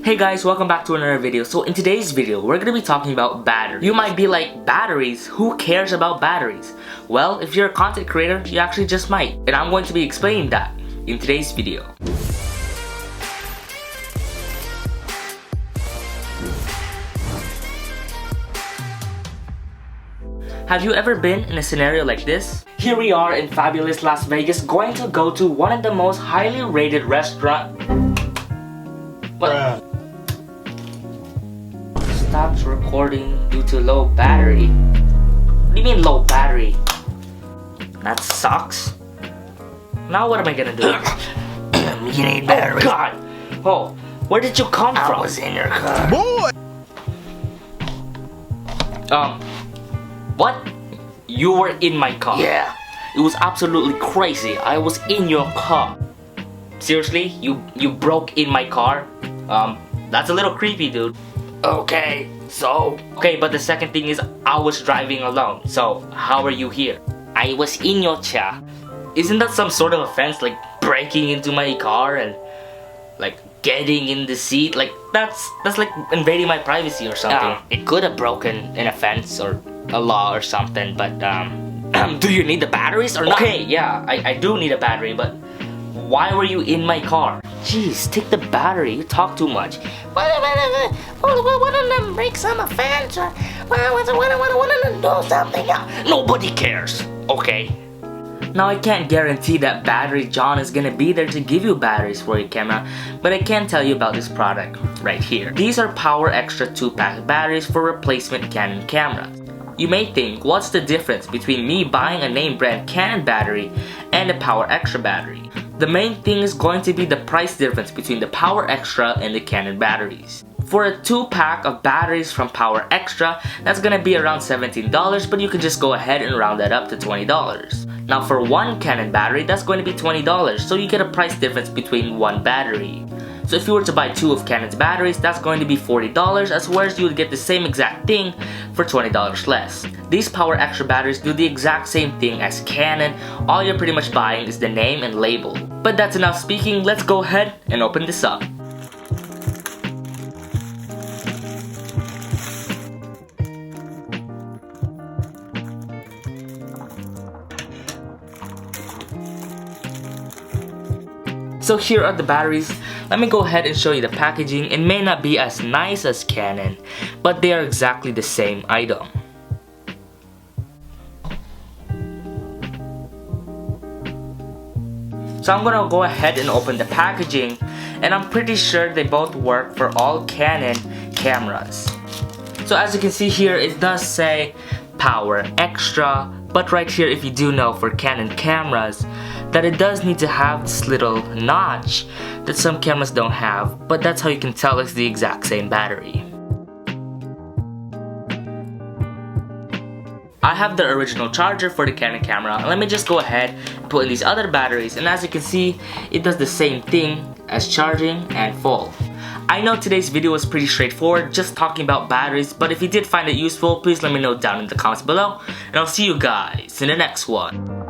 Hey guys, welcome back to another video. So in today's video, we're gonna be talking about batteries. You might be like, batteries? Who cares about batteries? Well, if you're a content creator, you actually just might. And I'm going to be explaining that in today's video. Have you ever been in a scenario like this? Here we are in fabulous Las Vegas, going to go to one of the most highly rated restaurants. What? Stops recording due to low battery. What do you mean low battery? That sucks. Now what am I gonna do? You need battery. Oh God! Oh, where did you come from? I was in your car. Boy! What? You were in my car? Yeah. It was absolutely crazy. I was in your car. Seriously? You broke in my car? That's a little creepy, dude. Okay, so? Okay, but the second thing is I was driving alone. So, how are you here? I was in your car. Isn't that some sort of offense? Like breaking into my car and like getting in the seat? Like that's like invading my privacy or something. It could have broken an offense or a law or something, but do you need the batteries or not? Okay, yeah, I do need a battery, but why were you in my car? Jeez, take the battery, you talk too much. Want to break some offense or want to do something else? Nobody cares, okay? Now I can't guarantee that Battery John is gonna be there to give you batteries for your camera, but I can tell you about this product right here. These are PowerExtra 2-pack batteries for replacement Canon cameras. You may think, what's the difference between me buying a name brand Canon battery and a PowerExtra battery? The main thing is going to be the price difference between the PowerExtra and the Canon batteries. For a 2-pack of batteries from PowerExtra, that's gonna be around $17, but you can just go ahead and round that up to $20. Now for one Canon battery, that's going to be $20, so you get a price difference between one battery. So if you were to buy 2 of Canon's batteries, that's going to be $40, as whereas you would get the same exact thing for $20 less. These PowerExtra batteries do the exact same thing as Canon. All you're pretty much buying is the name and label. But that's enough speaking, let's go ahead and open this up. So here are the batteries. Let me go ahead and show you the packaging. It may not be as nice as Canon, but they are exactly the same item. So I'm gonna go ahead and open the packaging, and I'm pretty sure they both work for all Canon cameras. So as you can see here, it does say PowerExtra, but right here, if you do know for Canon cameras, that it does need to have this little notch that some cameras don't have, but that's how you can tell it's the exact same battery. I have the original charger for the Canon camera, and let me just go ahead and put in these other batteries, and as you can see, it does the same thing as charging and full. I know today's video was pretty straightforward, just talking about batteries, but if you did find it useful, please let me know down in the comments below, and I'll see you guys in the next one.